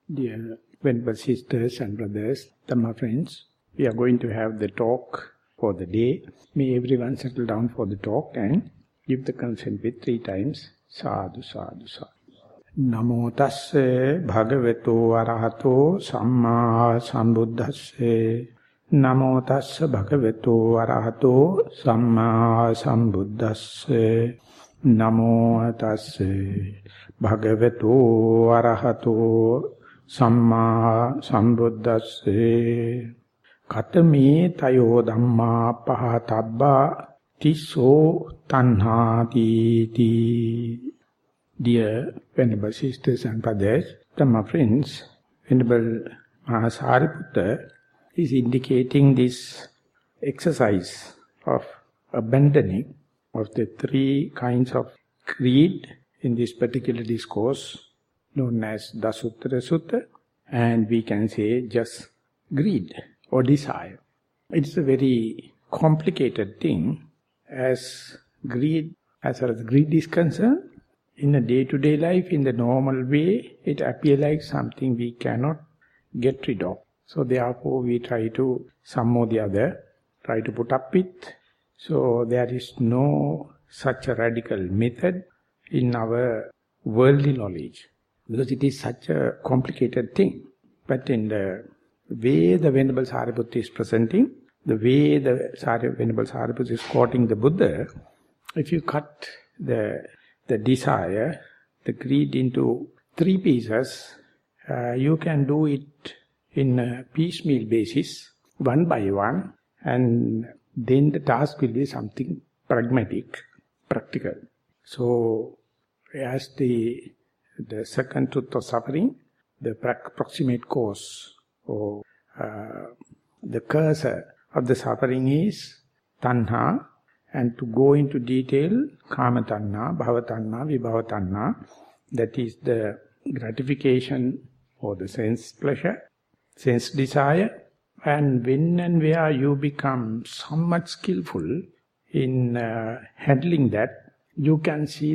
Dear Venerable Sisters and Brothers, Dhamma friends, we are going to have the talk for the day. May everyone settle down for the talk and give the consent with 3 times. Sadhu, sadhu, sadhu. Namo tasse bhagavato arahato samma sambuddhasse. Namo tasse bhagavato arahato samma sambuddhasse. Namo tasse bhagavato arahato Samma sambuddhasse. Katame tayo dhamma pahatabba tiso tanhati. Dear Venerable Sisters and Brothers, Dhamma friends, Venerable Maha is indicating this exercise of abandoning of the 3 kinds of greed in this particular discourse, known as Dasuththara Sutta, and we can say just greed or desire. It's a very complicated thing, as far as greed is concerned. In a day-to-day life, in the normal way, it appears like something we cannot get rid of. So therefore we try to, some or the other, try to put up with. So there is no such a radical method in our worldly knowledge, because it is such a complicated thing. But in the way the Venerable Sariputta is presenting, the way the Venerable Sariputta is quoting the Buddha, if you cut the desire, the greed into 3 pieces, you can do it in a piecemeal basis, one by one, and then the task will be something pragmatic, practical. So, as the second truth of suffering, the proximate cause or the cursor of the suffering is tanha, and to go into detail, kama tanha, bhava tanha, vibhava tanha, that is the gratification or the sense pleasure, sense desire, and when and where you become somewhat skillful in handling that, you can see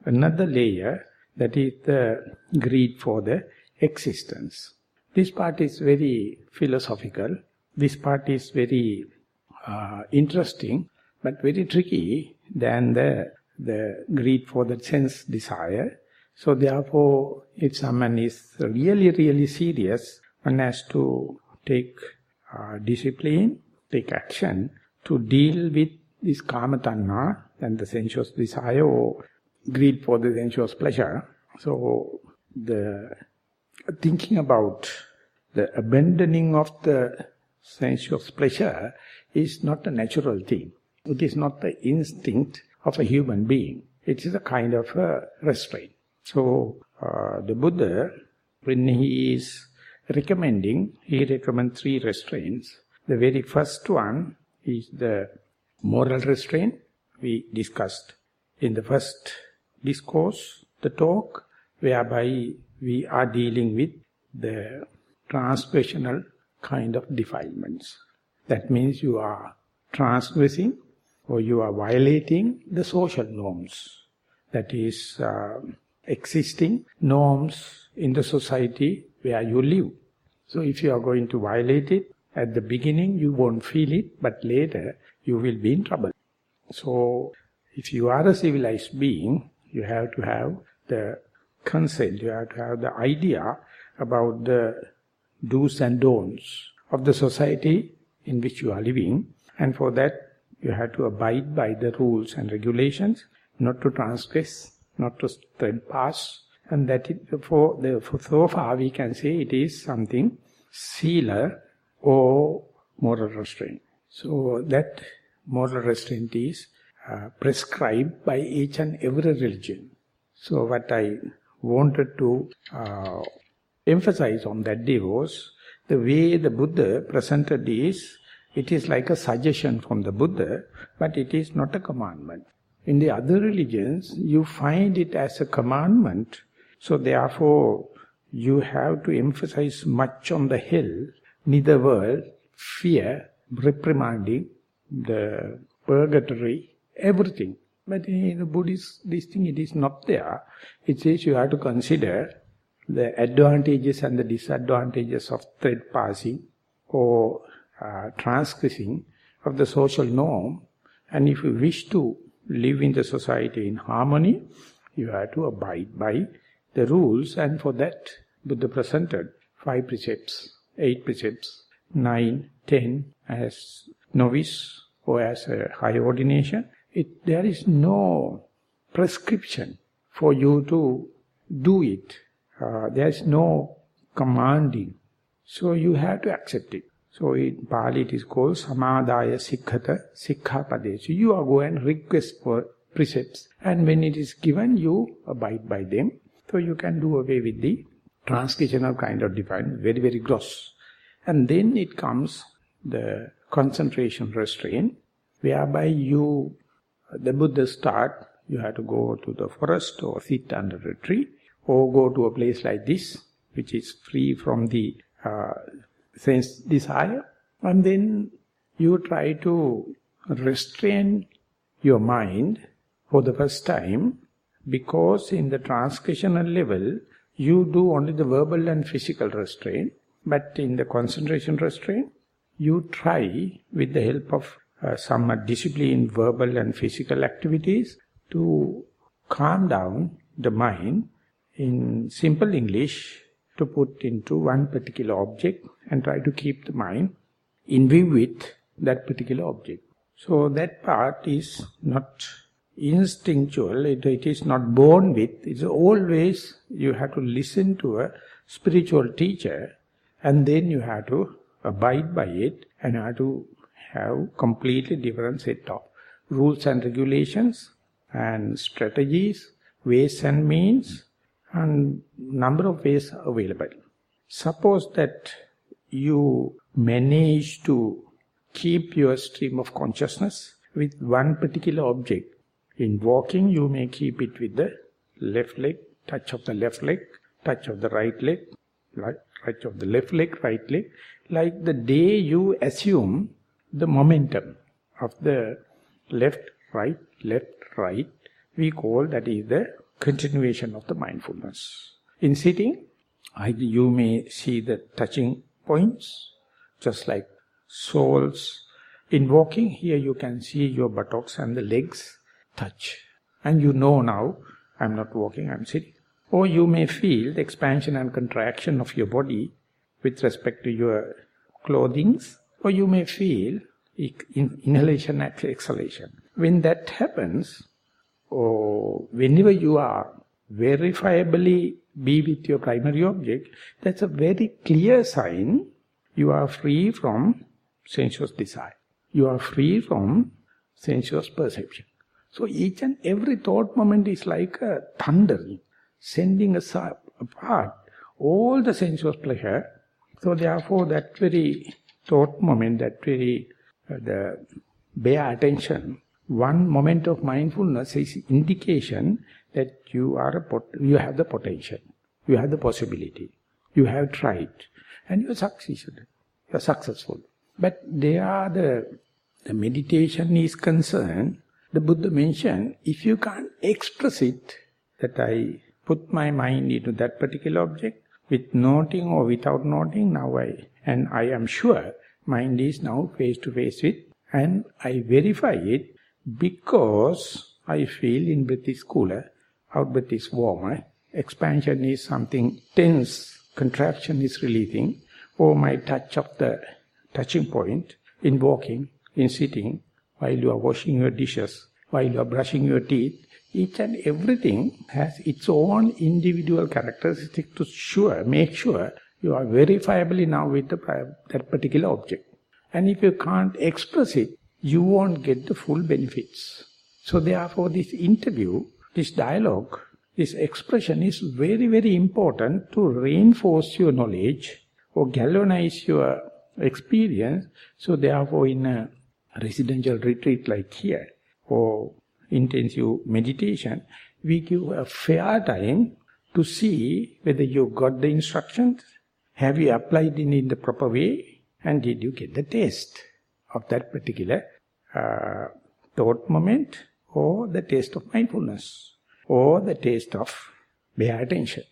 another layer, that is the greed for the existence. This part is very philosophical. This part is very interesting, but very tricky than the greed for the sense desire. So therefore, if someone is really, really serious, one has to take discipline, take action to deal with this kama tanha and the sensuous desire or greed for the sensuous pleasure. So, the thinking about the abandoning of the sensuous pleasure is not a natural thing. It is not the instinct of a human being. It is a kind of a restraint. So, the Buddha, when he is recommending, he recommends 3 restraints. The very first one is the moral restraint. We discussed in the first discourse, the talk, whereby we are dealing with the transgressional kind of defilements. That means you are transgressing or you are violating the social norms. That is existing norms in the society where you live. So if you are going to violate it, at the beginning you won't feel it, but later you will be in trouble. So if you are a civilized being, you have to have the consent, you have to have the idea about the do's and don'ts of the society in which you are living. And for that, you have to abide by the rules and regulations, not to transgress, not to tread past. And that is, so far we can say it is something sila or moral restraint. So that moral restraint is prescribed by each and every religion. So what I wanted to emphasize on that day was, the way the Buddha presented is, it is like a suggestion from the Buddha, but it is not a commandment. In the other religions, you find it as a commandment, so therefore you have to emphasize much on the hell, nether world, fear, reprimanding, the purgatory, everything. But in the Buddhist, this thing, it is not there. It says you have to consider the advantages and the disadvantages of thread passing or transgressing of the social norm. And if you wish to live in the society in harmony, you have to abide by the rules, and for that Buddha presented 5 precepts, 8 precepts, 9, 10 as novice or as a high ordination. There is no prescription for you to do it. There is no commanding. So you have to accept it. So in Pali it is called samadaya sikkhata sikkhapadesa. So you are going and request for precepts, and when it is given, you abide by them. So you can do away with the transgressional kind of define, very, very gross. And then it comes the concentration restraint, whereby the Buddha start, you have to go to the forest or sit under a tree, or go to a place like this, which is free from the sense desire, and then you try to restrain your mind for the first time, because in the transgressional level, you do only the verbal and physical restraint, but in the concentration restraint, you try with the help of some disciplined verbal and physical activities to calm down the mind, in simple English, to put into one particular object and try to keep the mind in view with that particular object. So that part is not instinctual, it is not born with, it's always you have to listen to a spiritual teacher, and then you have to abide by it, and have to have completely different set of rules and regulations and strategies, ways and means, and number of ways available. Suppose that you manage to keep your stream of consciousness with one particular object. In walking, you may keep it with the left leg, touch of the left leg, touch of the right leg, touch of the left leg, right leg. Like the day you assume the momentum of the left, right, we call that is the continuation of the mindfulness. In sitting, you may see the touching points, just like soles. In walking, here you can see your buttocks and the legs touch. And you know now, I'm not walking, I'm sitting. Or you may feel the expansion and contraction of your body with respect to your clothings. Or you may feel inhalation and exhalation. When that happens, or whenever you are verifiably be with your primary object, that's a very clear sign you are free from sensuous desire. You are free from sensuous perception. So each and every thought moment is like a thunder, sending apart all the sensuous pleasure. So therefore that very thought moment, that very the bare attention, one moment of mindfulness is indication that you have the potential, you have the possibility, you have tried, and you are successful. But there the meditation is concerned, the Buddha mentioned, if you can't express it, that I put my mind into that particular object, with noting or without noting, and I am sure mind is now face to face with, and I verify it because I feel in breath is cooler, out breath is warmer, expansion is something tense, contraction is releasing, or my touch of the touching point in walking, in sitting, while you are washing your dishes, while you are brushing your teeth, each and everything has its own individual characteristic to make sure you are verifiably now with that particular object. And if you can't express it, you won't get the full benefits. So therefore this interview, this dialogue, this expression is very, very important to reinforce your knowledge or galvanize your experience. So therefore in a residential retreat like here, or intensive meditation, we give a fair time to see whether you got the instructions, have you applied it in the proper way, and did you get the taste of that particular thought moment, or the taste of mindfulness, or the taste of bare attention.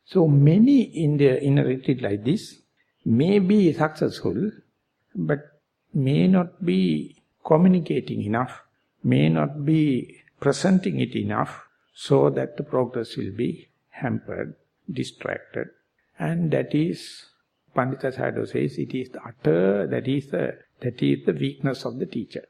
So many in a retreat like this may be successful, but may not be communicating enough, may not be presenting it enough, so that the progress will be hampered, distracted. And that is, Pandita Sayadaw says, it is the utter, that is the weakness of the teacher.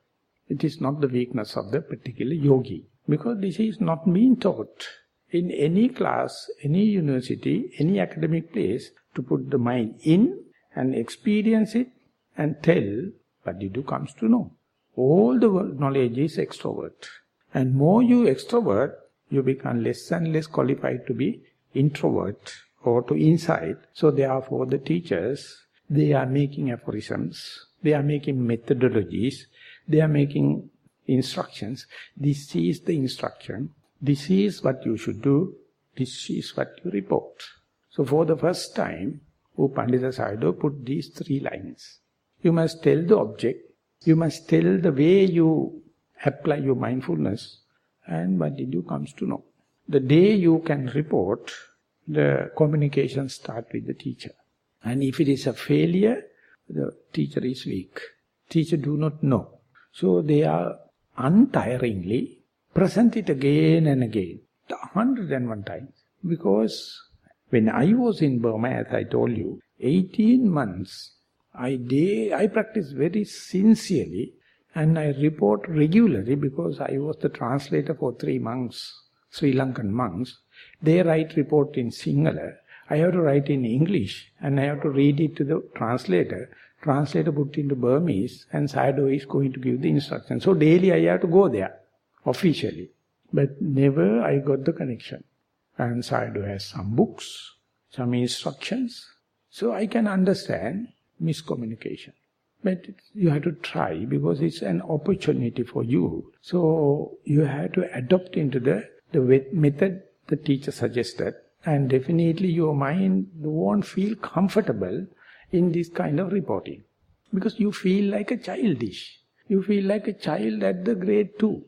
It is not the weakness of the particular yogi. Because this is not being taught in any class, any university, any academic place, to put the mind in and experience it and tell, but you do comes to know. All the knowledge is extrovert. And more you extrovert, you become less and less qualified to be introvert or to insight. So therefore the teachers, they are making aphorisms, they are making methodologies, they are making instructions. This is the instruction, this is what you should do, this is what you report. So for the first time, Pandita Sayadaw put these 3 lines. You must tell the object, you must tell the way you apply your mindfulness, and what did you comes to know. The day you can report, the communication start with the teacher. And if it is a failure, the teacher is weak. Teacher do not know. So they are untiringly present it again and again, 101 times. Because when I was in Burma, as I told you, 18 months, I practice very sincerely, and I report regularly because I was the translator for 3 monks, Sri Lankan monks. They write report in Sinhala. I have to write in English, and I have to read it to the translator. Translator put into Burmese, and Sayadaw is going to give the instruction. So daily I have to go there, officially. But never I got the connection. And Sayadaw has some books, some instructions. So I can understand miscommunication. But you have to try, because it's an opportunity for you. So you have to adopt into the method the teacher suggested. And definitely your mind won't feel comfortable in this kind of reporting. Because you feel like a childish. You feel like a child at the grade 2.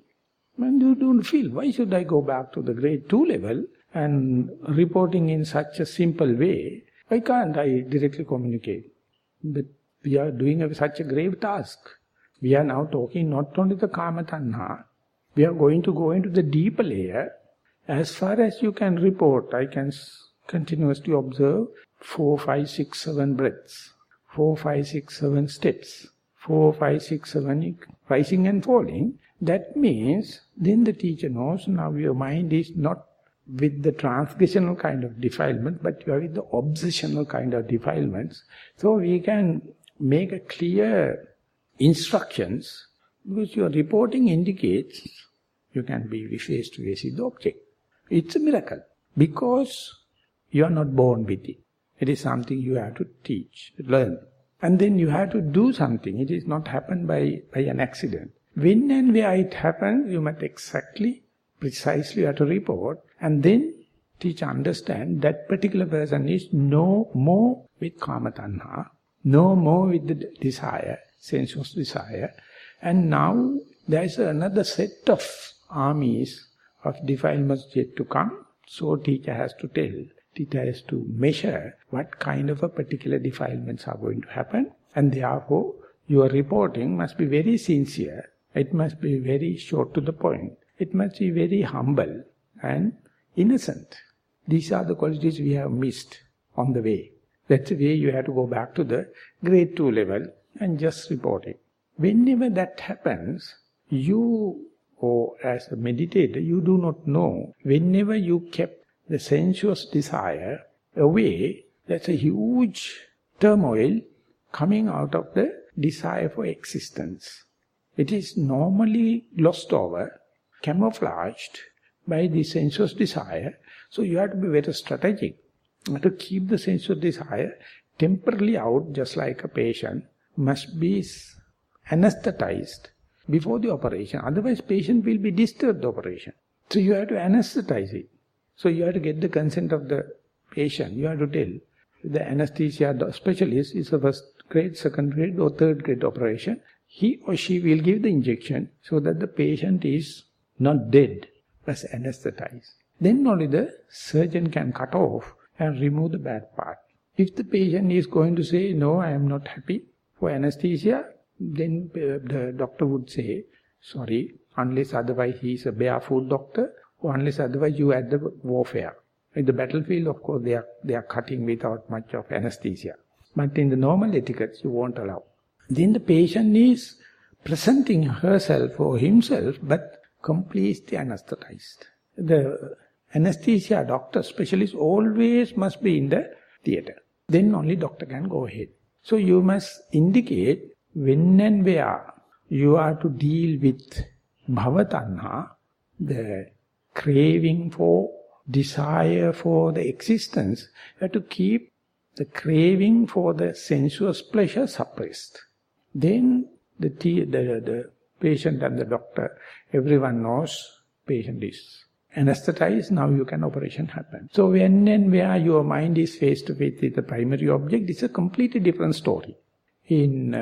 And you don't feel, why should I go back to the grade 2 level and reporting in such a simple way? Why can't I directly communicate? But we are doing such a grave task. We are now talking not only the Kama Tanha, we are going to go into the deeper layer. As far as you can report, I can continuously observe 4, 5, 6, 7 breaths, 4, 5, 6, 7 steps, 4, 5, 6, 7 rising and falling. That means then the teacher knows now your mind is not with the transgressional kind of defilement, but you are with the obsessional kind of defilements. So we can make a clear instructions, because your reporting indicates you can be face to face with the object. It's a miracle, because you are not born with it. It is something you have to teach, learn. And then you have to do something. It is not happened by an accident. When and where it happens, you must precisely have to report. And then teacher understand that particular person is no more with Kama Tanha, no more with the desire, sensuous desire. And now there is another set of armies of defilements yet to come. So teacher has to tell, teacher has to measure what kind of a particular defilements are going to happen. And therefore, your reporting must be very sincere. It must be very short to the point. It must be very humble and innocent. These are the qualities we have missed on the way. That's the way you have to go back to the grade 2 level and just report it. Whenever that happens, you, or as a meditator, you do not know. Whenever you kept the sensuous desire away, there's a huge turmoil coming out of the desire for existence. It is normally glossed over, camouflaged by the sensuous desire. So you have to be very strategic. You have to keep the sensuous desire temporarily out, just like a patient must be anesthetized before the operation. Otherwise, patient will be disturbed the operation. So you have to anesthetize it. So you have to get the consent of the patient. You have to tell. The anesthesia specialist is a first grade, second grade or third grade operation. He or she will give the injection so that the patient is not dead, but anesthetized. Then only the surgeon can cut off and remove the bad part. If the patient is going to say, no, I am not happy for anesthesia, then the doctor would say, sorry, unless otherwise he is a barefoot doctor, or unless otherwise you at the warfare. In the battlefield, of course, they are cutting without much of anesthesia. But in the normal etiquettes, you won't allow. Then the patient is presenting herself or himself, but completely anesthetized. The anesthesia doctor, specialist, always must be in the theatre. Then only doctor can go ahead. So you must indicate when and where you are to deal with bhavatanha, the craving for, desire for the existence. You have to keep the craving for the sensuous pleasure suppressed. Then the patient and the doctor, everyone knows patient is anesthetized, now you can operation happen. So when and where your mind is face to face with the primary object, it's a completely different story. In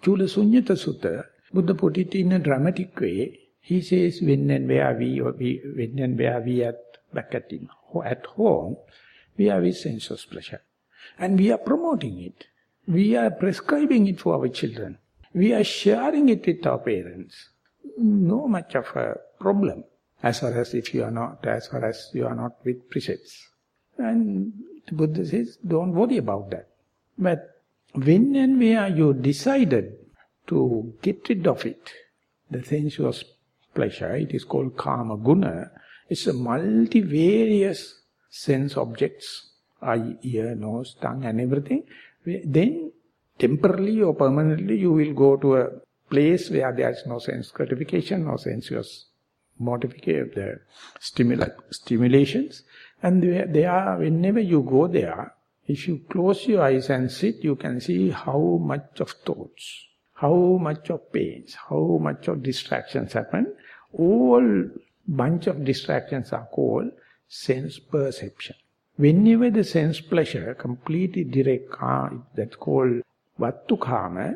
Chula Sunyata Sutta, Buddha put it in a dramatic way. He says when and where we are back at home, we are with sensuous pleasure. And we are promoting it. We are prescribing it for our children. We are sharing it with our parents. No much of a problem. As far as you are not with precepts. And the Buddha says, don't worry about that. But when and where you decided to get rid of it, the sensuous pleasure, it is called karma guna, it's a multivarious sense objects, eye, ear, nose, tongue and everything. Then temporarily or permanently you will go to a place where there is no sense gratification, no sensuous mortification, the stimulations. And whenever you go there, if you close your eyes and sit, you can see how much of thoughts, how much of pains, how much of distractions happen. All bunch of distractions are called sense perception. Whenever the sense pleasure completely direct, that's called vattu kama.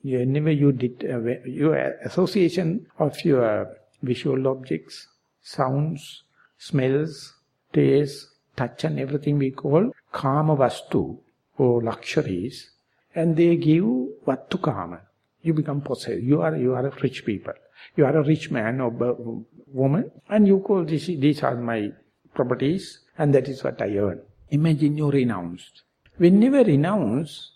Whenever you did your association of your visual objects, sounds, smells, taste, touch and everything we call kama vastu or luxuries, and they give vattu kama. You become possessed. You are a rich people. You are a rich man or woman, and you call these are my properties, and that is what I earn. Imagine you renounced. Whenever renounce,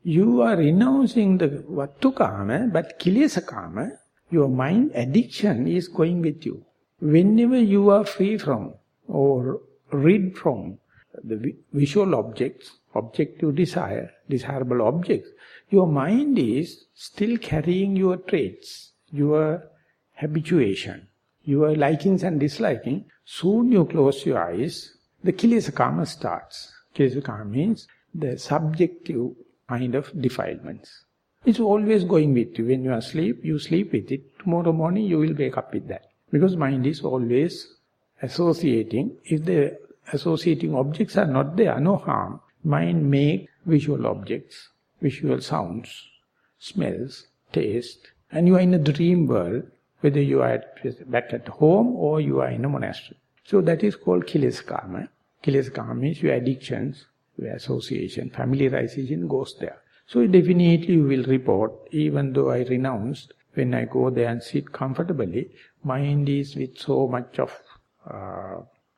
you are renouncing the vattu kama, but kilesa kama, your mind addiction is going with you. Whenever you are free from or rid from the visual objects, objective desire, desirable objects, your mind is still carrying your traits, your habituation, your likings and disliking. Soon you close your eyes, the kilesa karma starts. Kilesa karma means the subjective kind of defilements. It's always going with you. When you are asleep, you sleep with it. Tomorrow morning you will wake up with that. Because mind is always associating. If the associating objects are not there, no harm. Mind make visual objects, visual sounds, smells, taste. And you are in a dream world, whether you are back at home or you are in a monastery. So that is called kilesa karma. Kilesa karma means your addictions, your association, familiarization goes there. So definitely you will report, even though I renounced, when I go there and sit comfortably, mind is with so much of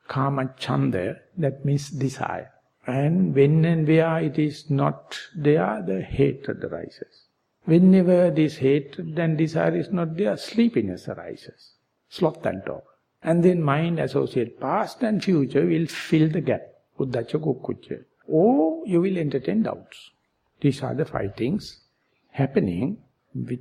kama chanda, that means desire. And when and where it is not there, the hatred arises. Whenever this hatred and desire is not there, sleepiness arises, sloth and talk. And then mind associate past and future will fill the gap, uddacha kukkucca. Or you will entertain doubts. These are the 5 things happening with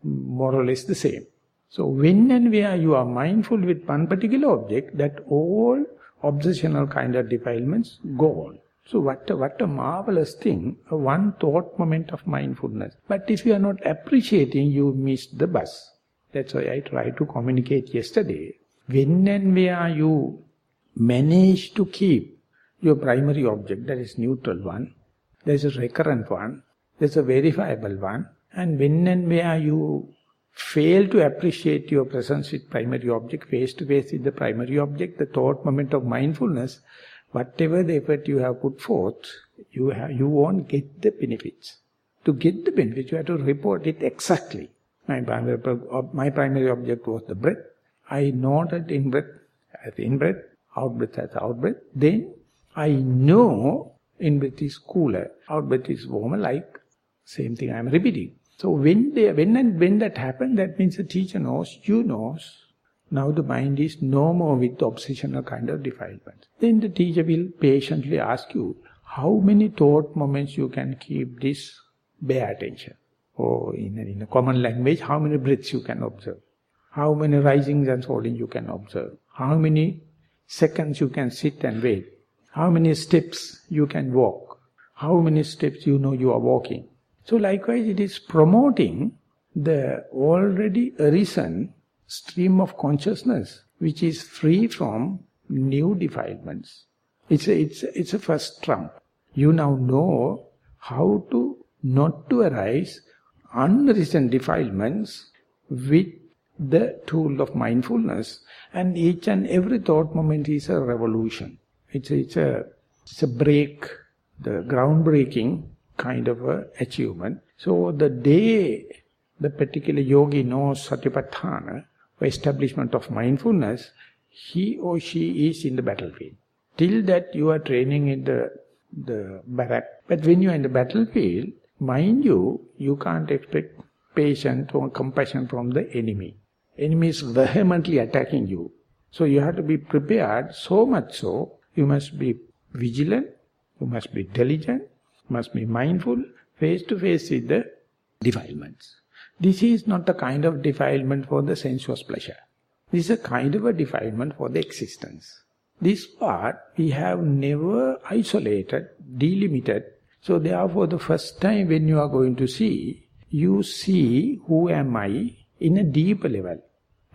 more or less the same. So when and where you are mindful with one particular object, that all obsessional kind of defilements go on. So what a marvelous thing, a one thought moment of mindfulness. But if you are not appreciating, you miss the bus. That's why I tried to communicate yesterday. When and where you manage to keep your primary object, that is neutral one, there is a recurrent one, there is a verifiable one, and when and where you fail to appreciate your presence with primary object, face to face with the primary object, the thought moment of mindfulness, whatever the effort you have put forth, you won't get the benefits. To get the benefits, you have to report it exactly. My primary object was the breath. I noted in-breath as in-breath, out-breath as out-breath. Then I know in-breath is cooler, out-breath is warmer, like same thing I am repeating. So when that happens, that means the teacher knows, you knows, now the mind is no more with obsessional kind of defilement. Then the teacher will patiently ask you, how many thought moments you can keep this bare attention? Or in a common language, how many breaths you can observe? How many risings and fallings you can observe? How many seconds you can sit and wait? How many steps you can walk? How many steps you know you are walking? So likewise, it is promoting the already arisen stream of consciousness, which is free from new defilements. It's a first trump. You now know how to not to arise unarisen defilements with the tool of mindfulness, and each and every thought moment is a revolution. It's a break, the groundbreaking kind of a achievement. So the day the particular yogi knows Satipatthana, or establishment of mindfulness, he or she is in the battlefield. Till that you are training in the barrack. But when you are in the battlefield, mind you, you can't expect patience or compassion from the enemy. Enemy is vehemently attacking you. So you have to be prepared, so much so, you must be vigilant, you must be diligent, must be mindful, face to face with the defilements. This is not a kind of defilement for the sensuous pleasure. This is a kind of a defilement for the existence. This part we have never isolated, delimited. So therefore the first time when you are going to see, you see who am I in a deeper level.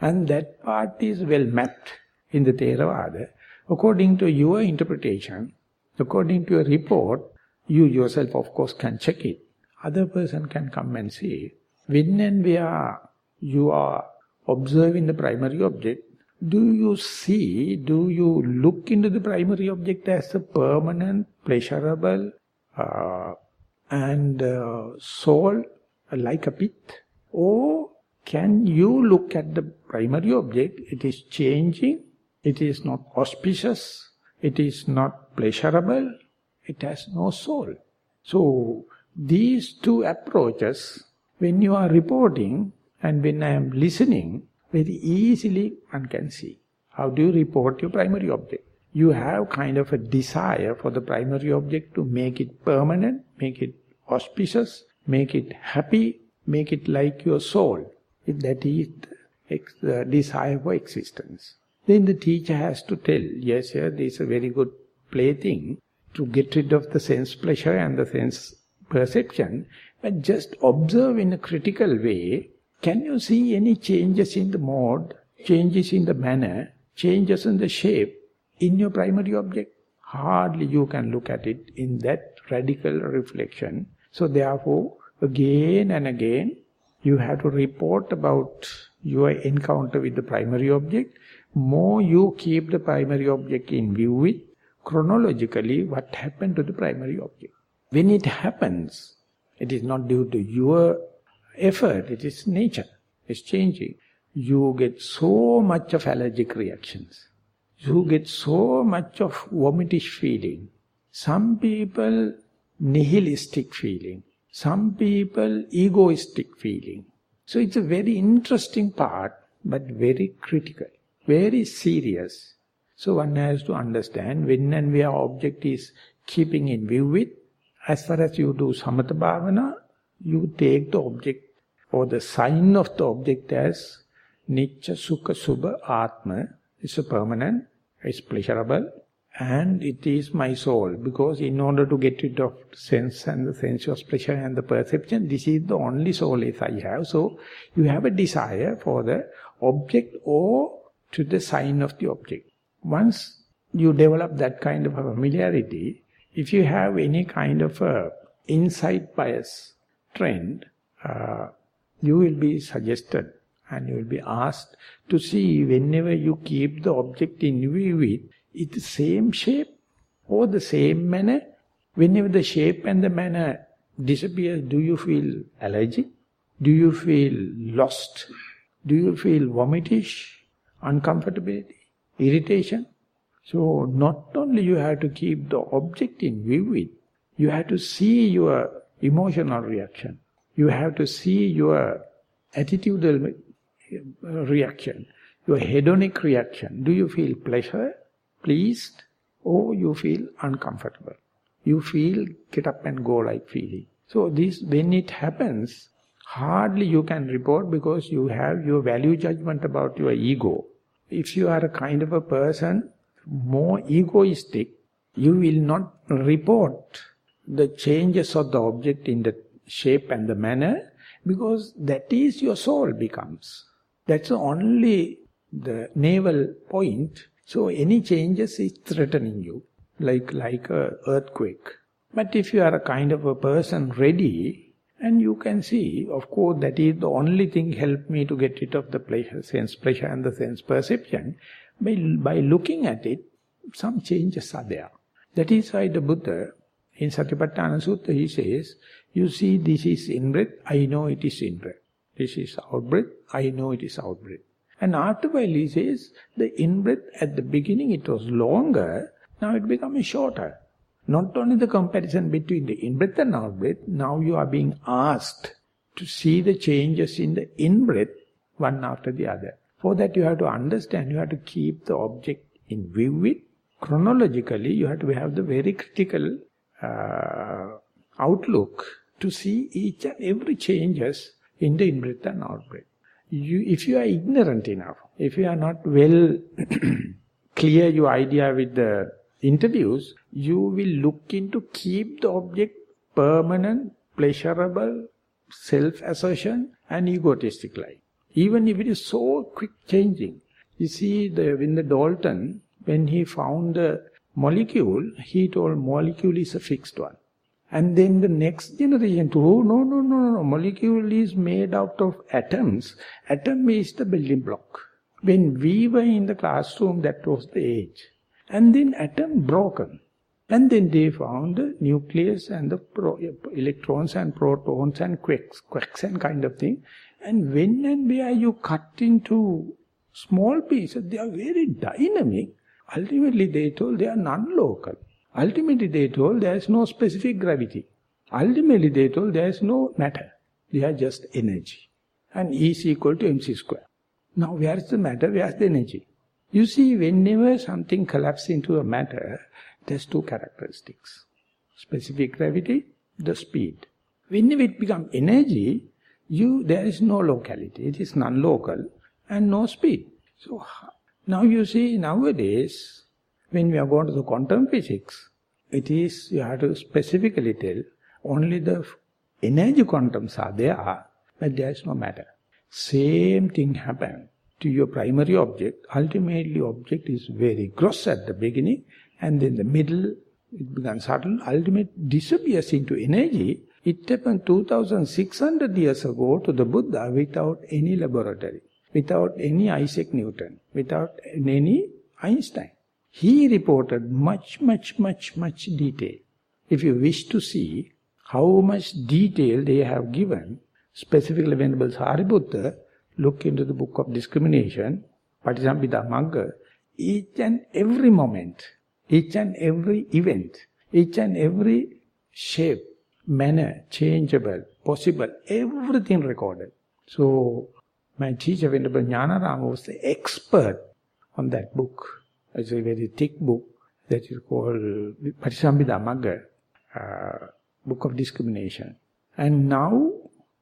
And that part is well mapped in the Theravada. According to your interpretation, according to your report, you yourself of course can check it. Other person can come and see. When and where you are observing the primary object, do you see, do you look into the primary object as a permanent, pleasurable, and soul like a pit? Or can you look at the primary object, it is changing, it is not auspicious, it is not pleasurable, it has no soul. So these two approaches, when you are reporting and when I am listening, very easily one can see. How do you report your primary object? You have kind of a desire for the primary object to make it permanent, make it auspicious, make it happy, make it like your soul. That is the desire for existence. Then the teacher has to tell, yes, this is a very good plaything to get rid of the sense pleasure and the sense perception, but just observe in a critical way. Can you see any changes in the mode, changes in the manner, changes in the shape in your primary object? Hardly you can look at it in that radical reflection. So therefore, again and again, you have to report about your encounter with the primary object. More you keep the primary object in view with, chronologically, what happened to the primary object. When it happens, it is not due to your effort, it is nature, it's changing. You get so much of allergic reactions. You get so much of vomitish feeling. Some people nihilistic feeling. Some people egoistic feeling. So it's a very interesting part, but very critical, very serious. So one has to understand when and where object is keeping in view with. As far as you do samatha bhavana, you take the object or the sign of the object as Nitya Sukha Subha Atma. It's a permanent, it's pleasurable, and it is my soul. Because in order to get rid of sense and the sensuous pleasure and the perception, this is the only solace I have. So you have a desire for the object or to the sign of the object. Once you develop that kind of a familiarity, if you have any kind of a insight bias trend, you will be suggested and you will be asked to see whenever you keep the object in view with, it's the same shape, Or the same manner, whenever the shape and the manner disappears, do you feel allergic? Do you feel lost? Do you feel vomitish, uncomfortability, irritation? So not only you have to keep the object in view, you have to see your emotional reaction. You have to see your attitudinal reaction, your hedonic reaction. Do you feel pleasure, pleased, or you feel uncomfortable? You feel get up and go like feeling. So this, when it happens, hardly you can report because you have your value judgment about your ego. If you are a kind of a person more egoistic, you will not report the changes of the object in the shape and the manner, because that is your soul becomes. That's only the navel point. So any changes is threatening you, like a earthquake. But if you are a kind of a person ready, and you can see, of course, that is the only thing help me to get rid of the pleasure, sense pleasure and the sense perception. By looking at it, some changes are there. That is why the Buddha, in Satipatthana Sutta, he says, you see this is in-breath, I know it is in-breath. This is out-breath, I know it is out-breath. And after a while he says, the in-breath at the beginning it was longer, now it becomes shorter. Not only the comparison between the in-breath and out-breath, now you are being asked to see the changes in the in-breath one after the other. For that you have to understand, you have to keep the object in view. Chronologically, you have to have the very critical outlook to see each and every changes in the in-breath and out-breath. If you are ignorant enough, if you are not well clear your idea with the interviews, you will look into keep the object permanent, pleasurable, self-assertion and egotistic life. Even if it is so quick changing. You see, in the Dalton, when he found the molecule, he told molecule is a fixed one. And then the next generation, oh, no, molecule is made out of atoms. Atom is the building block. When we were in the classroom, that was the age. And then atom broken. And then they found the nucleus and the electrons and protons and quarks and kind of thing. And when and where you cut into small pieces, they are very dynamic. Ultimately they told they are non-local. Ultimately they told there is no specific gravity. Ultimately they told there is no matter. They are just energy. And E is equal to mc square. Now where is the matter, where is the energy? You see, whenever something collapses into a matter, there's two characteristics. Specific gravity, the speed. Whenever it becomes energy, there is no locality. It is non-local and no speed. So now you see, nowadays, when we are going to the quantum physics, you have to specifically tell, only the energy quantums are there, but there is no matter. Same thing happens to your primary object. Ultimately, object is very gross at the beginning, and then the middle, it becomes subtle, ultimately disappears into energy. It happened 2600 years ago to the Buddha without any laboratory, without any Isaac Newton, without any Einstein. He reported much detail. If you wish to see how much detail they have given, specifically Venerable Sariputta, look into the book of discrimination, Patisambhida Magga, each and every moment, each and every event, each and every shape, manner, changeable, possible, everything recorded. So, my teacher, Venerable Jnanarama, was the expert on that book. It's a very thick book that is called Patisambhida Magga, book of discrimination. And now,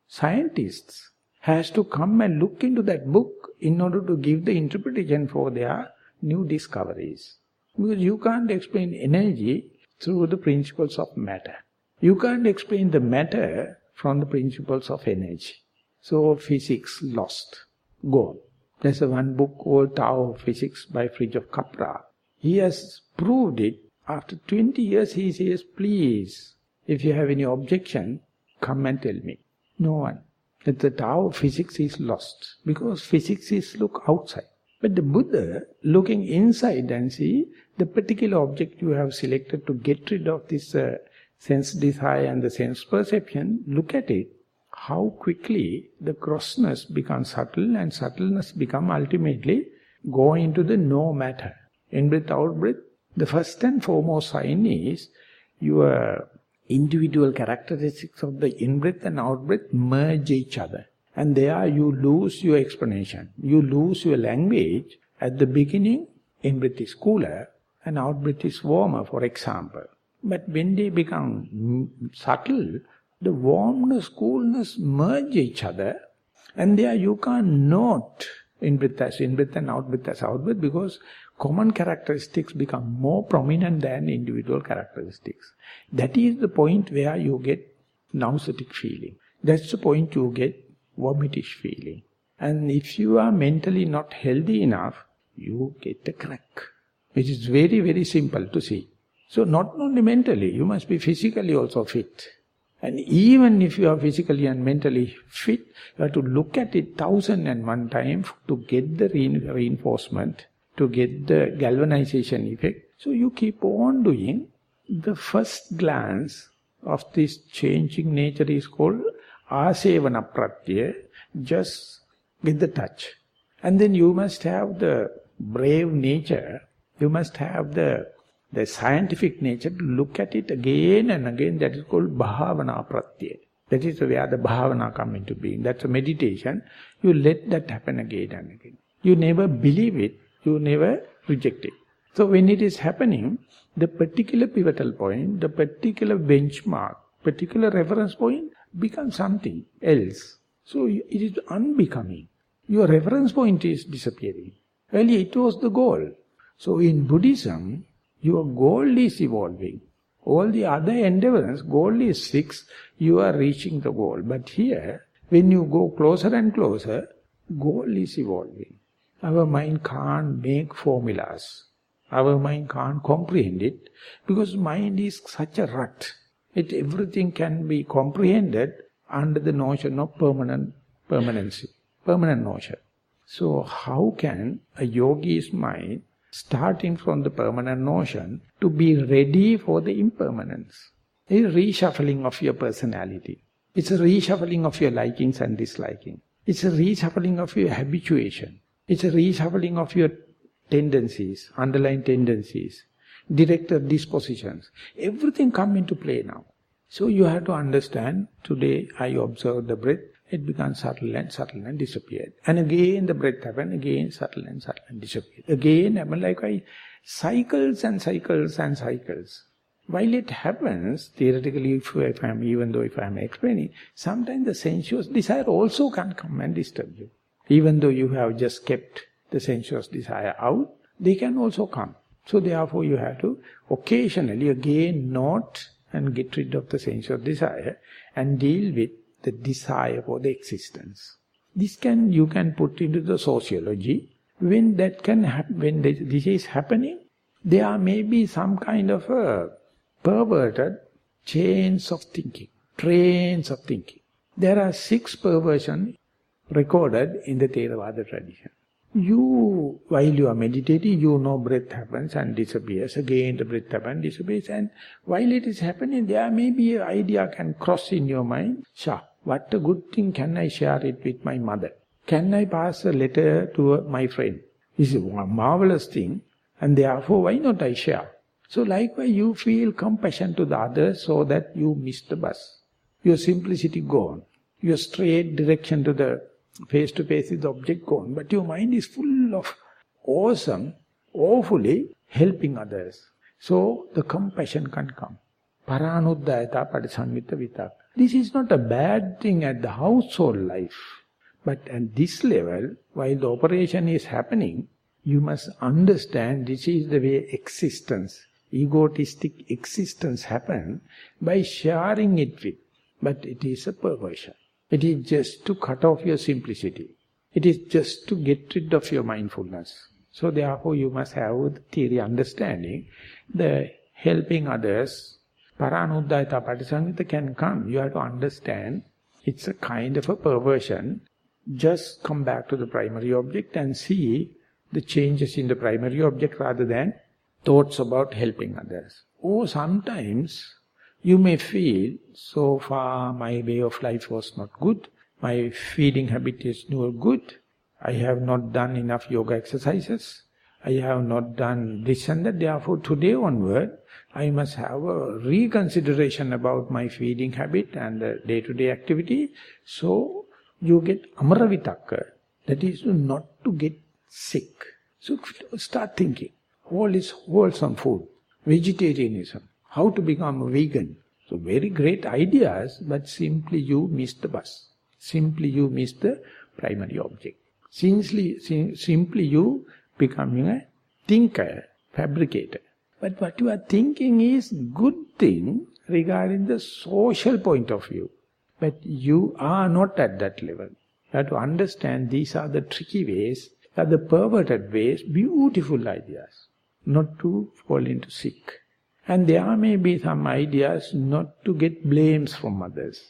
scientists has to come and look into that book in order to give the interpretation for their new discoveries. Because you can't explain energy through the principles of matter. You can't explain the matter from the principles of energy. So physics lost, gone. There's one book called Tao of Physics by Fridtjof Capra. He has proved it. After 20 years he says, please, if you have any objection, come and tell me. No one. That the Tao of Physics is lost. Because physics is look outside. But the Buddha, looking inside and see the particular object you have selected to get rid of this sense desire and the sense perception, look at it, how quickly the grossness becomes subtle and subtleness become ultimately go into the no matter. In-breath, out-breath, the first and foremost sign is your individual characteristics of the in-breath and out-breath merge each other. And there you lose your explanation. You lose your language. At the beginning, in-breath is cooler and out-breath is warmer, for example. But when they become subtle, the warmness, coolness merge each other. And there you can't note in-breath as in-breath and out-breath as out-breath because common characteristics become more prominent than individual characteristics. That is the point where you get nauseatic feeling. That's the point you get vomitish feeling. And if you are mentally not healthy enough, you get a crack. It is very, very simple to see. So not only mentally, you must be physically also fit. And even if you are physically and mentally fit, you have to look at it 1001 times to get the reinforcement, to get the galvanization effect. So you keep on doing. The first glance of this changing nature is called asevana pratyaya, just with the touch. And then you must have the brave nature, you must have the scientific nature to look at it again and again. That is called bhavana pratyaya. That is where the bhavana comes into being. That's a meditation. You let that happen again and again. You never believe it, you never reject it. So when it is happening, the particular pivotal point, the particular benchmark, particular reference point becomes something else. So it is unbecoming. Your reference point is disappearing. Earlier it was the goal. So in Buddhism, your goal is evolving. All the other endeavors, goal is fixed, you are reaching the goal. But here, when you go closer and closer, goal is evolving. Our mind can't make formulas. Our mind can't comprehend it because mind is such a rut. Everything can be comprehended under the notion of permanency, permanent notion. So how can a yogi's mind, starting from the permanent notion, to be ready for the impermanence? It's a reshuffling of your personality. It's a reshuffling of your likings and dislikings. It's a reshuffling of your habituation. It's a reshuffling of your tendencies, underlying tendencies, directed dispositions. Everything come into play now. So you have to understand, today I observe the breath, it becomes subtle and disappeared. And again the breath happens, again subtle and disappeared. Again happen like cycles and cycles and cycles. While it happens, theoretically, even though if I am explaining, sometimes the sensuous desire also can come and disturb you. Even though you have just kept the sensuous desire out, they can also come. So therefore you have to occasionally again note and get rid of the sensuous desire and deal with the desire for the existence. This you can put into the sociology. When that can happen, when this is happening, there may be some kind of a perverted chains of thinking, trains of thinking. There are 6 perversions recorded in the Theravada tradition. While you are meditating, you know breath happens and disappears. Again the breath happens and disappears. And while it is happening, there may be an idea can cross in your mind. What a good thing, can I share it with my mother? Can I pass a letter to my friend? This is a marvelous thing. And therefore, why not I share? So likewise, you feel compassion to the others so that you miss the bus. Your simplicity gone. Your straight direction to the face-to-face with the object gone. But your mind is full of awfully helping others. So the compassion can come. Paranuddayata padisamvita vitak. This is not a bad thing at the household life. But at this level, while the operation is happening, you must understand this is the way existence, egotistic existence happens by sharing it with. But it is a perversion. It is just to cut off your simplicity. It is just to get rid of your mindfulness. So therefore you must have the theory understanding. The helping others, paranuddayata patisamvita can come. You have to understand it's a kind of a perversion. Just come back to the primary object and see the changes in the primary object rather than thoughts about helping others. Or sometimes you may feel, so far my way of life was not good, my feeding habit is not good, I have not done enough yoga exercises, I have not done this and that, therefore today onward, I must have a reconsideration about my feeding habit and the day-to-day activity. So you get amaravitakka, that is not to get sick. So start thinking, all is wholesome food, vegetarianism, how to become a vegan. So very great ideas, but simply you miss the bus. Simply you miss the primary object. Simply you becoming a thinker, fabricator. But what you are thinking is good thing regarding the social point of view. But you are not at that level. You have to understand these are the tricky ways, are the perverted ways, beautiful ideas, not to fall into sick. And there may be some ideas not to get blames from others.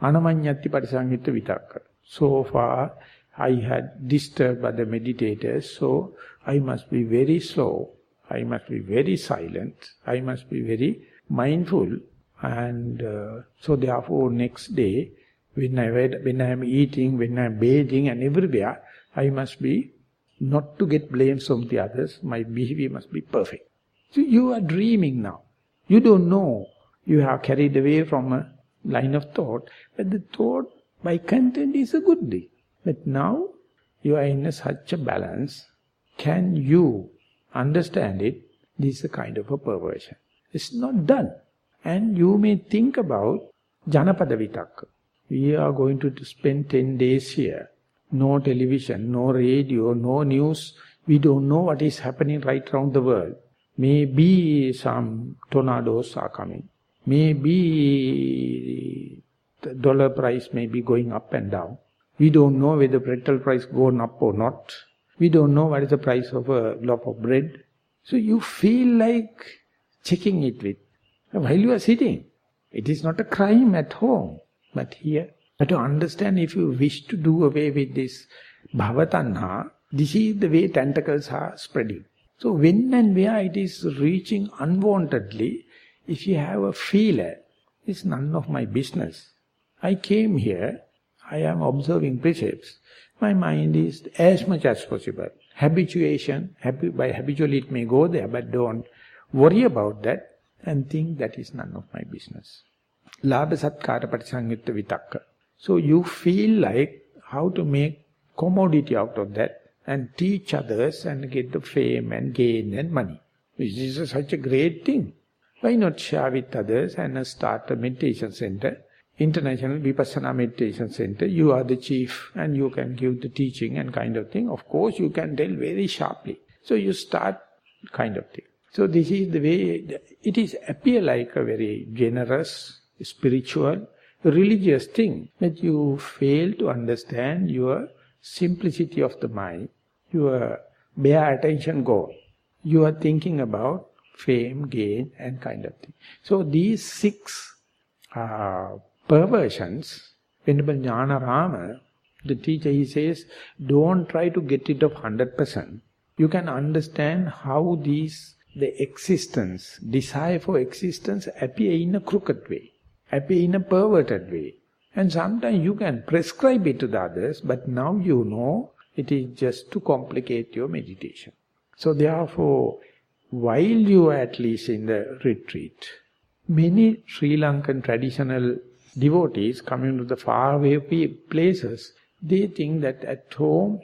Anamanyati parisanghitta vitakka. So far, I had disturbed by the meditators, so I must be very slow, I must be very silent, I must be very mindful, and so therefore next day, when I am eating, when I am bathing and everywhere, I must be not to get blames from the others, my behavior must be perfect. So you are dreaming now. You don't know. You have carried away from a line of thought, but the thought by content is a good thing. But now you are in such a balance. Can you understand it? This is a kind of a perversion. It's not done. And you may think about Janapada Vitakka. We are going to spend 10 days here. No television, no radio, no news. We don't know what is happening right around the world. Maybe some tornadoes are coming. Maybe the dollar price may be going up and down. We don't know whether petrol price going up or not. We don't know what is the price of a loaf of bread. So you feel like checking it with. While you are sitting, it is not a crime at home. But here, but to understand, if you wish to do away with this bhavatanha, this is the way tentacles are spreading. So when and where it is reaching unwantedly, if you have a feeler, it's none of my business. I came here, I am observing precepts. My mind is as much as possible. Habituation, by habitually it may go there, but don't worry about that and think that is none of my business. Labha satkara patisanghitta vitakka. So you feel like how to make commodity out of that and teach others and get the fame and gain and money. Which is such a great thing. Why not share with others and start a meditation center, International Vipassana Meditation Center. You are the chief and you can give the teaching and kind of thing. Of course you can tell very sharply. So you start kind of thing. So this is the way, it is appear like a very generous, spiritual, religious thing. But you fail to understand your simplicity of the mind, your bare attention goal. You are thinking about fame, gain and kind of thing. So these 6 perversions, Venerable Jnanarama, the teacher, he says, don't try to get rid of 100%. You can understand how the existence, desire for existence appear in a crooked way, appear in a perverted way. And sometimes you can prescribe it to the others, but now you know it is just to complicate your meditation. So therefore, while you are at least in the retreat, many Sri Lankan traditional devotees coming to the faraway places, they think that at home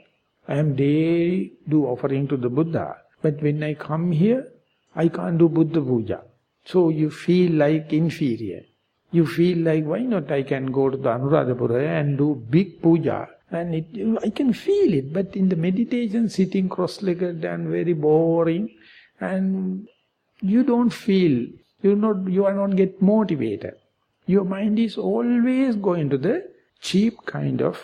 I am daily do offering to the Buddha, but when I come here, I can't do Buddha puja. So you feel like inferior. You feel like, why not I can go to the Anuradhapura and do big puja, and I can feel it, but in the meditation sitting cross-legged and very boring, and you don't feel, you are not get motivated. Your mind is always going to the cheap kind of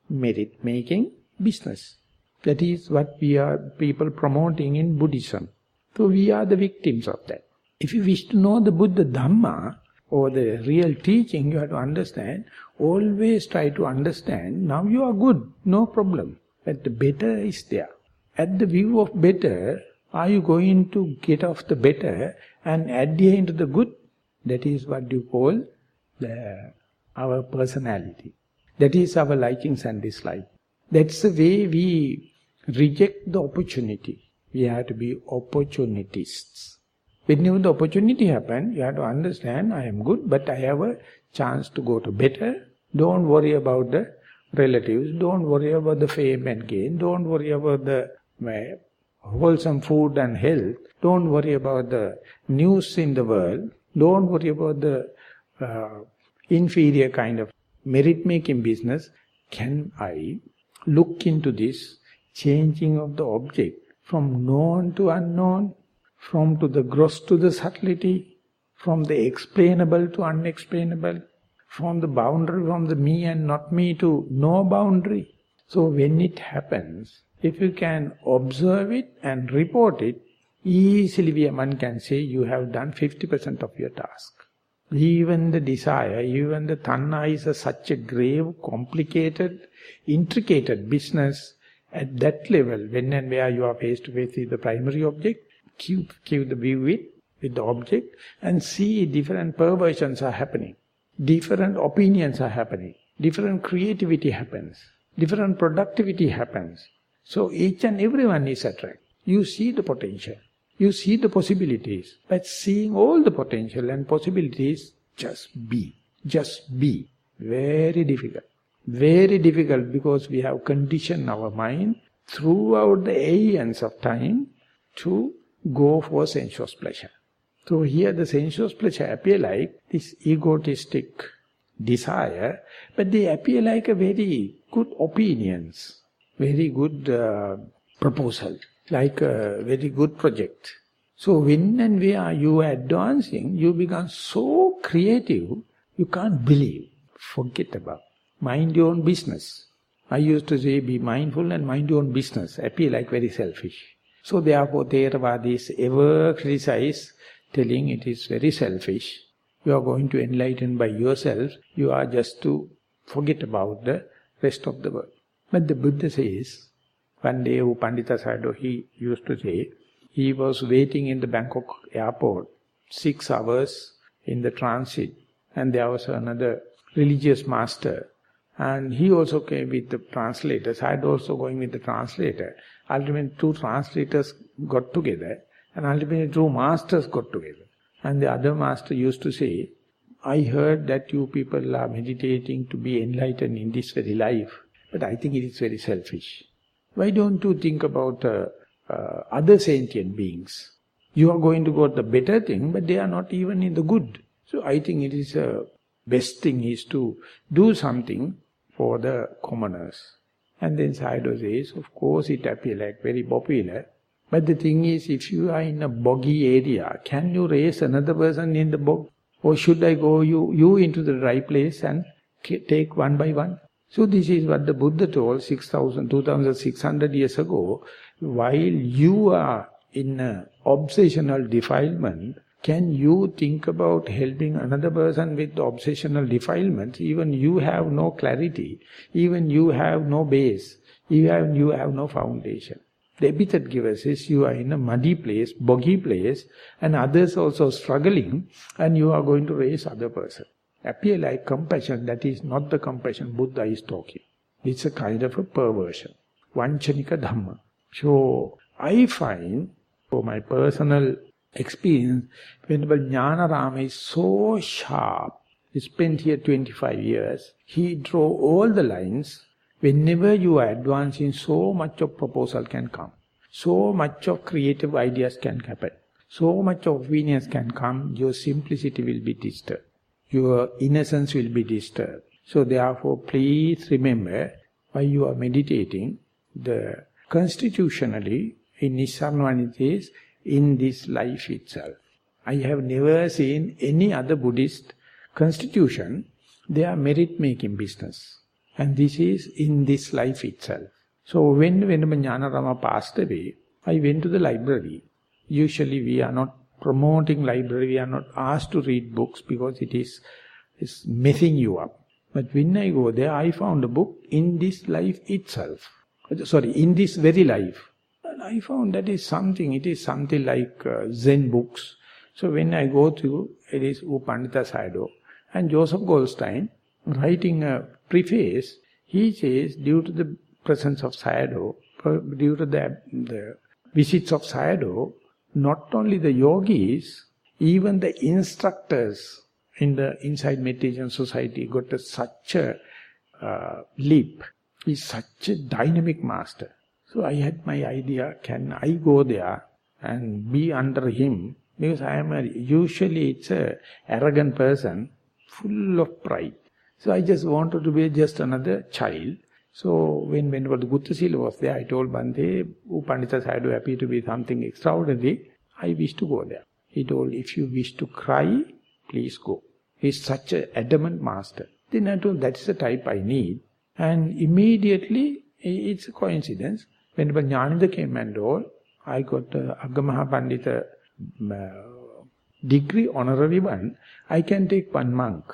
merit-making business. That is what we are people promoting in Buddhism. So we are the victims of that. If you wish to know the Buddha Dhamma, or the real teaching, you have to understand, always try to understand, now you are good, no problem. But the better is there. At the view of better, are you going to get off the better and adhere into the good? That is what you call our personality. That is our likings and dislikes. That's the way we reject the opportunity. We have to be opportunists. Whenever the opportunity happens, you have to understand, I am good, but I have a chance to go to better. Don't worry about the relatives. Don't worry about the fame and gain. Don't worry about the wholesome food and health. Don't worry about the news in the world. Don't worry about the inferior kind of merit-making business. Can I look into this changing of the object from known to unknown, from to the gross to the subtlety, from the explainable to unexplainable, from the boundary, from the me and not me to no boundary. So when it happens, if you can observe it and report it, easily one can say you have done 50% of your task. Even the desire, even the tanha is such a grave, complicated, intricate business. At that level, when and where you are face to face with the primary object, keep the view with the object and see different perversions are happening. Different opinions are happening. Different creativity happens. Different productivity happens. So each and everyone is attracted. You see the potential. You see the possibilities. But seeing all the potential and possibilities, just be. Just be. Very difficult. Very difficult because we have conditioned our mind throughout the aeons of time to go for sensuous pleasure. So here the sensuous pleasure appear like this egotistic desire, but they appear like a very good opinions, very good proposal, like a very good project. So when and where you are advancing, you become so creative, you can't believe. Forget about. Mind your own business. I used to say, be mindful and mind your own business. Appear like very selfish. So therefore, Theravadis ever criticize, telling it is very selfish. You are going to enlighten by yourself. You are just to forget about the rest of the world. But the Buddha says, one day U Pandita Sayadaw, he used to say, he was waiting in the Bangkok airport, 6 hours in the transit, and there was another religious master. And he also came with the translators. I had also going with the translator. Ultimately 2 translators got together and ultimately 2 masters got together. And the other master used to say, I heard that you people are meditating to be enlightened in this very life, but I think it is very selfish. Why don't you think about other sentient beings? You are going to go to the better thing, but they are not even in the good. So I think it is best thing is to do something for the commoners. And then Sayadaw says, of course it appears like very popular, but the thing is, if you are in a boggy area, can you raise another person in the bog? Or should I go you into the dry place and take one by one? So this is what the Buddha told 2,600 years ago. While you are in an obsessional defilement, can you think about helping another person with the obsessional defilements? Even you have no clarity, even you have no base, even you have no foundation. The epithet giver says you are in a muddy place, boggy place, and others also struggling, and you are going to raise other person. Appear like compassion, that is not the compassion Buddha is talking. It's a kind of a perversion. Vanchanika Dhamma. So, I find, for my personal experience, Venerable Jnanarama is so sharp. He spent here 25 years. He drew all the lines. Whenever you are advancing, so much of proposal can come. So much of creative ideas can happen. So much of opinions can come. Your simplicity will be disturbed. Your innocence will be disturbed. So therefore, please remember, while you are meditating, the constitutionally, in Nissarana it is, in this life itself. I have never seen any other Buddhist constitution, they are merit-making business. And this is in this life itself. So when Jnanarama passed away, I went to the library. Usually we are not promoting library, we are not asked to read books because it is messing you up. But when I go there, I found a book in this life itself. Sorry, in this very life. And I found that is something, it is something like Zen books. So when I go through, it is U Pandita Sayadaw and Joseph Goldstein writing a preface, he says due to the presence of Sayadaw, due to the visits of Sayadaw, not only the yogis, even the instructors in the Inside Meditation Society got such a leap. He's such a dynamic master. So I had my idea, can I go there and be under him? Because I am usually it's a arrogant person, full of pride. So I just wanted to be just another child. So when Venerable Guttasila was there, I told Bhante, Pandita Sayadaw happy to be something extraordinary. I wish to go there. He told, if you wish to cry, please go. He's such an adamant master. Then I told, that's the type I need. And immediately, it's a coincidence. When Jnananda came and all, I got the Agamaha Pandita degree, honorary one. I can take one monk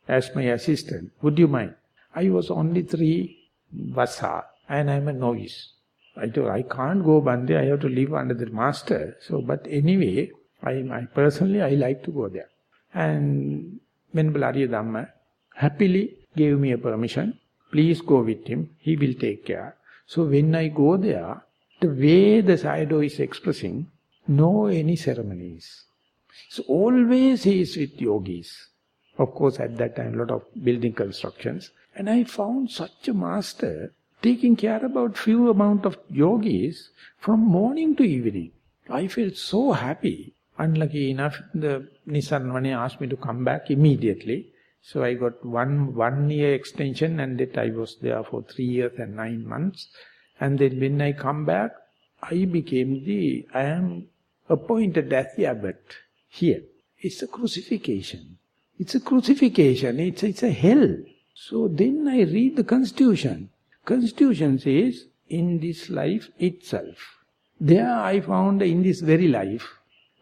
as my assistant. Would you mind? I was only 3 Vasa and I'm a novice. I told, I can't go Bande, I have to live under the master. So, but anyway, I personally, I like to go there. And Venerable Arya Dhamma happily gave me a permission. Please go with him, he will take care. So when I go there, the way the Sayadaw is expressing, no any ceremonies. So always he is with yogis. Of course at that time a lot of building constructions. And I found such a master taking care about few amount of yogis from morning to evening. I felt so happy. Unlucky enough, the Nissarana asked me to come back immediately. So I got one year extension and that I was there for 3 years and 9 months. And then when I come back, I am appointed as the abbot here. It's a crucifixion. It's a crucifixion. It's a hell. So then I read the Constitution. Constitution says, in this life itself. There I found in this very life.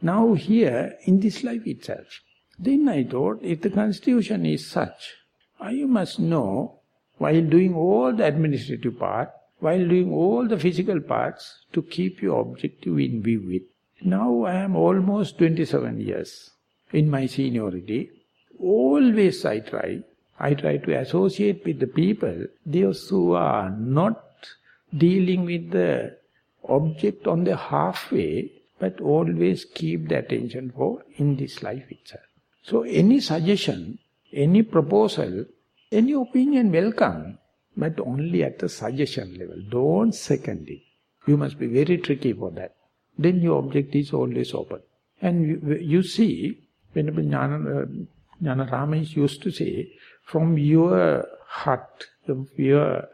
Now here, in this life itself. Then I thought, if the Constitution is such, I must know, while doing all the administrative part, while doing all the physical parts, to keep your objective in view with. Now I am almost 27 years in my seniority. Always I try to associate with the people, those who are not dealing with the object on the halfway, but always keep the attention for in this life itself. So any suggestion, any proposal, any opinion welcome, but only at the suggestion level. Don't second it. You must be very tricky for that. Then your object is always open. And you see, Venerable Jnanarama used to say, from your hut, your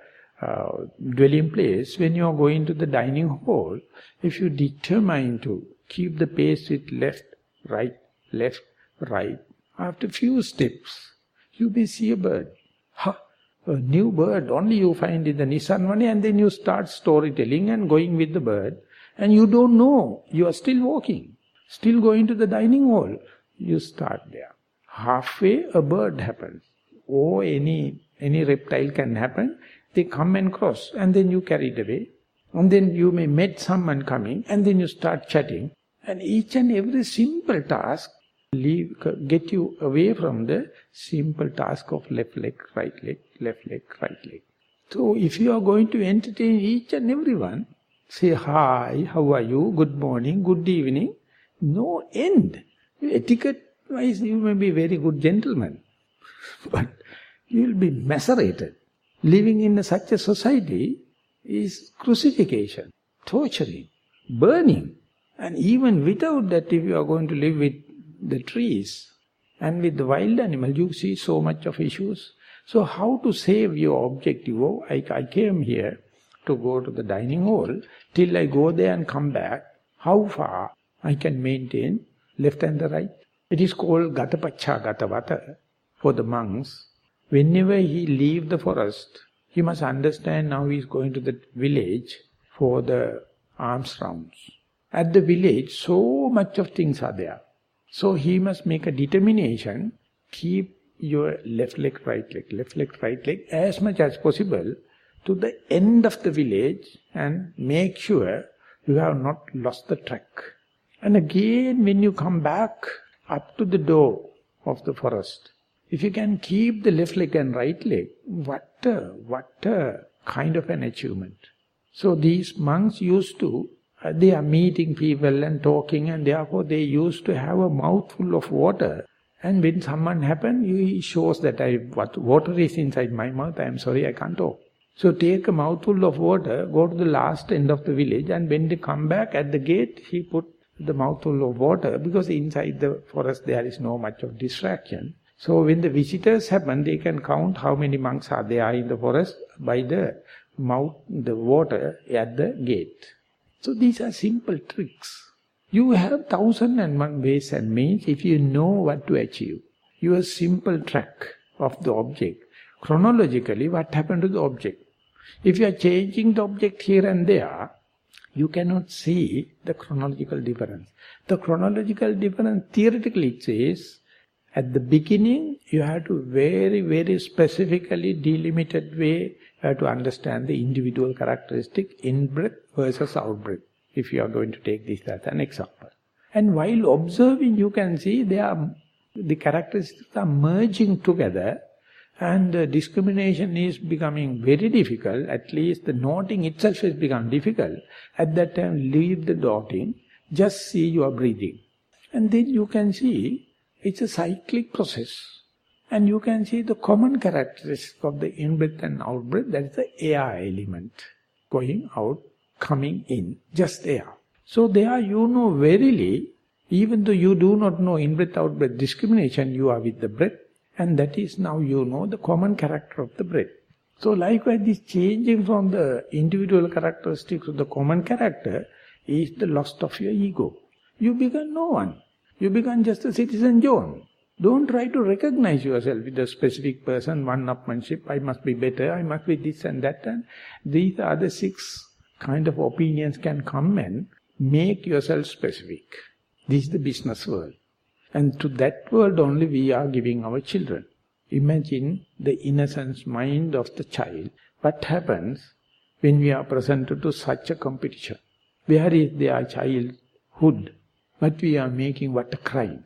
dwelling place, when you are going to the dining hall, if you determine to keep the pace with left, right, after few steps, you may see a bird. A new bird, only you find in the Nissarana, and then you start storytelling and going with the bird, and you don't know, you are still walking, still going to the dining hall. You start there. Halfway a bird happens, or any reptile can happen. They come and cross, and then you carry it away. And then you may meet someone coming, and then you start chatting. And each and every simple task get you away from the simple task of left leg, right leg, left leg, right leg. So if you are going to entertain each and everyone, say hi, how are you, good morning, good evening, no end. Etiquette-wise you may be very good gentleman, but you will be macerated. Living in such a society is crucifixion, torturing, burning. And even without that, if you are going to live with the trees and with the wild animals, you see so much of issues. So how to save your objective? Oh, I came here to go to the dining hall. Till I go there and come back, how far I can maintain left and the right? It is called Gatapacha Gatavata for the monks. Whenever he leaves the forest, he must understand now he is going to the village for the alms rounds. At the village, so much of things are there. So he must make a determination, keep your left leg, right leg as much as possible to the end of the village and make sure You have not lost the track. And again, when you come back up to the door of the forest, if you can keep the left leg and right leg, what a kind of an achievement. So these monks used to, they are meeting people and talking, and therefore they used to have a mouthful of water. And when someone happened, he shows that what water is inside my mouth, I am sorry, I can't talk. So take a mouthful of water, go to the last end of the village, and when they come back at the gate, he put the mouthful of water, because inside the forest there is no much of distraction. So when the visitors happen, they can count how many monks are there in the forest by the water at the gate. So these are simple tricks. You have 1,001 ways and means if you know what to achieve. Your simple track of the object. Chronologically, what happened to the object? If you are changing the object here and there, you cannot see the chronological difference. The chronological difference, theoretically it says, at the beginning, you have to very, very specifically delimited way, you have to understand the individual characteristic, in-breath versus out-breath, if you are going to take this as an example. And while observing, you can see the characteristics are merging together, and discrimination is becoming very difficult, at least the noting itself has become difficult. At that time, leave the noting, just see your breathing. And then you can see, it's a cyclic process. And you can see the common characteristic of the in-breath and out-breath, that is the air element. Going out, coming in, just air. So there you know verily, even though you do not know in-breath, out-breath discrimination, you are with the breath. And that is now you know the common character of the breath. So likewise, this changing from the individual characteristics to the common character is the loss of your ego. You become no one. You become just a citizen John. Don't try to recognize yourself with a specific person, one-upmanship, I must be better, I must be this and that. And these are the 6 kind of opinions can come and make yourself specific. This is the business world. And to that world only we are giving our children. Imagine the innocence mind of the child. What happens when we are presented to such a competition? Where is their childhood? But we are making what a crime.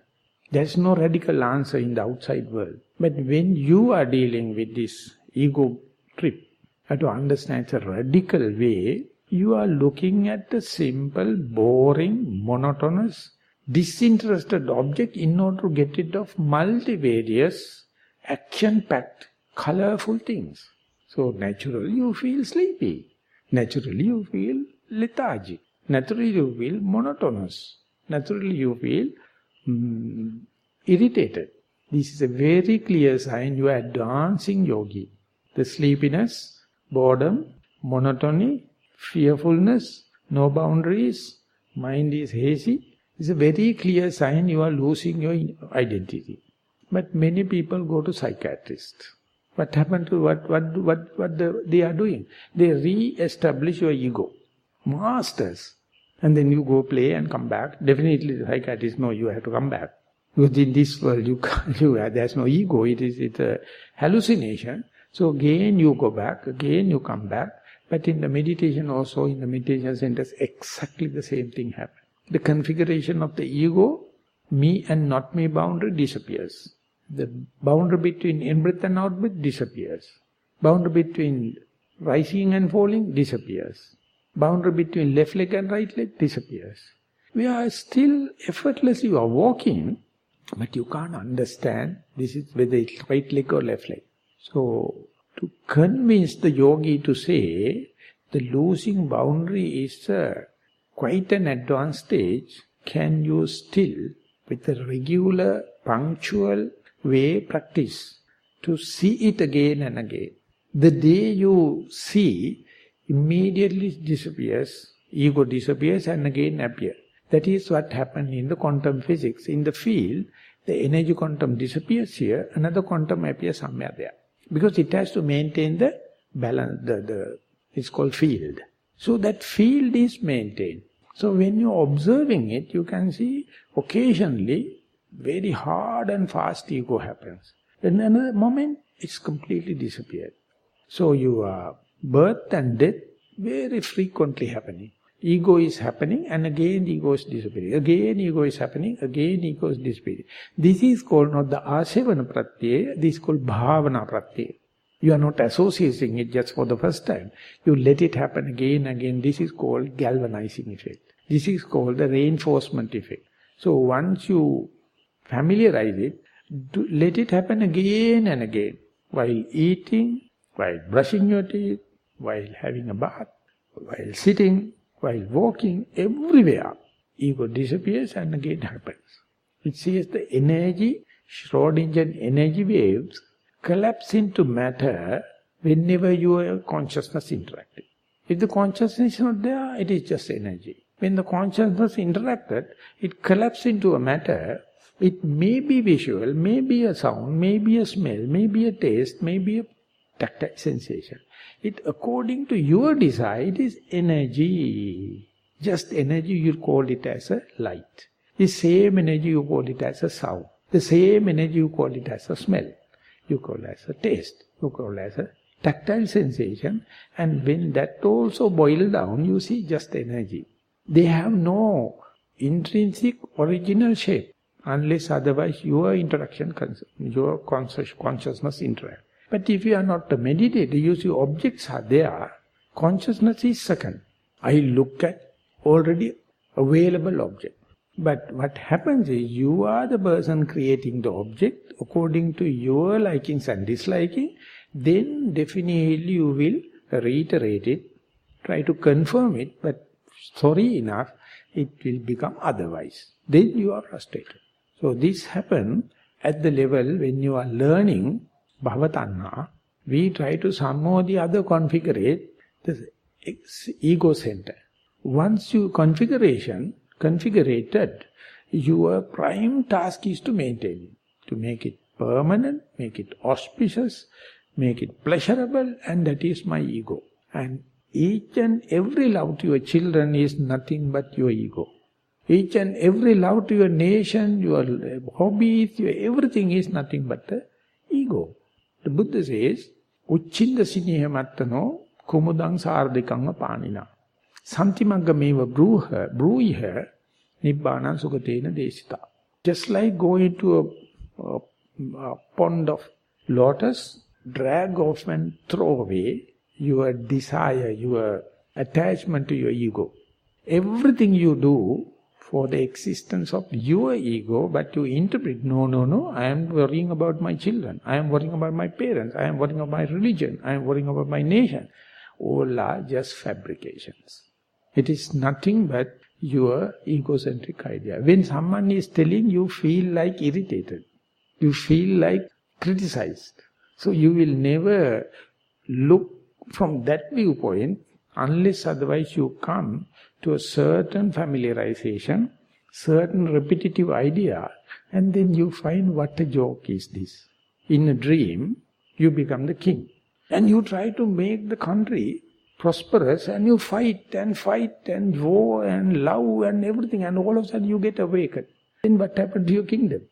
There is no radical answer in the outside world. But when you are dealing with this ego trip, you have to understand it's a radical way. You are looking at the simple, boring, monotonous, disinterested object in order to get rid of multivarious, action-packed, colorful things. So naturally you feel sleepy. Naturally you feel lethargic. Naturally you feel monotonous. Naturally you feel irritated. This is a very clear sign you are advancing yogi. The sleepiness, boredom, monotony, fearfulness, no boundaries, mind is hazy. It's a very clear sign you are losing your identity. But many people go to psychiatrists. What happened to what they are doing? They re-establish your ego. Masters. And then you go play and come back. Definitely the psychiatrist knows you have to come back. Because in this world there's no ego, it's a hallucination. So again you go back, again you come back. But in the meditation also, in the meditation centers, exactly the same thing happens. The configuration of the ego, me and not me boundary disappears. The boundary between in-breath and out-breath disappears. Boundary between rising and falling disappears. Boundary between left leg and right leg disappears. We are still effortlessly walking, but you can't understand this is whether it's right leg or left leg. So, to convince the yogi to say the losing boundary is quite an advanced stage, can you still, with a regular, punctual way practice, to see it again and again. The day you see, immediately disappears, ego disappears and again appears. That is what happened in the quantum physics. In the field, the energy quantum disappears here, another quantum appears somewhere there. Because it has to maintain the balance, it's called field. So that field is maintained. So when you're observing it, you can see occasionally very hard and fast ego happens. In another moment, it's completely disappeared. So your birth and death very frequently happening. Ego is happening and again ego is disappearing. Again ego is happening, again ego is disappearing. This is called not the asevana pratyaya, this is called bhavana pratyaya. You are not associating it just for the first time. You let it happen again and again. This is called galvanizing effect. This is called the reinforcement effect. So once you familiarize it, let it happen again and again. While eating, while brushing your teeth, while having a bath, while sitting, while walking, everywhere, ego disappears and again happens. It says the energy, Schrödinger energy waves, collapse into matter whenever your consciousness interacts. If the consciousness is not there, it is just energy. When the consciousness interacted, it collapses into a matter. It may be visual, may be a sound, may be a smell, may be a taste, may be a tactile sensation. It, according to your desire, it is energy. Just energy, you call it as a light. The same energy, you call it as a sound. The same energy, you call it as a smell. You call it as a taste. You call it as a tactile sensation. And when that also boils down, you see just energy. They have no intrinsic original shape, unless otherwise your interaction, your consciousness interact. But if you are not a meditator, you see objects are there, consciousness is second. I look at already available object. But what happens is, you are the person creating the object according to your likings and disliking, then definitely you will reiterate it, try to confirm it, but sorry enough, it will become otherwise. Then you are frustrated. So this happens at the level when you are learning Bhavatanha, we try to somehow or the other configure the ego center. Once you configured, your prime task is to maintain it, to make it permanent, make it auspicious, make it pleasurable, and that is my ego. And each and every love to your children is nothing but your ego. Each and every love to your nation, your hobbies, your everything is nothing but the ego. The Buddha says, Uchchinda sineha mattano kumudang sardikanga panina. Santimaggameva bruiha nibbana sugatena desita. Just like going to a pond of lotus, drag off and throw away your desire, your attachment to your ego. Everything you do for the existence of your ego, but you interpret, no, I am worrying about my children, I am worrying about my parents, I am worrying about my religion, I am worrying about my nation. All are just fabrications. It is nothing but your egocentric idea. When someone is telling, you feel like irritated, you feel like criticized. So you will never look from that viewpoint unless otherwise you come to a certain familiarization, certain repetitive idea, and then you find what a joke is this. In a dream, you become the king. And you try to make the country prosperous, and you fight and war and love and everything, and all of a sudden you get awakened. Then what happened to your kingdom?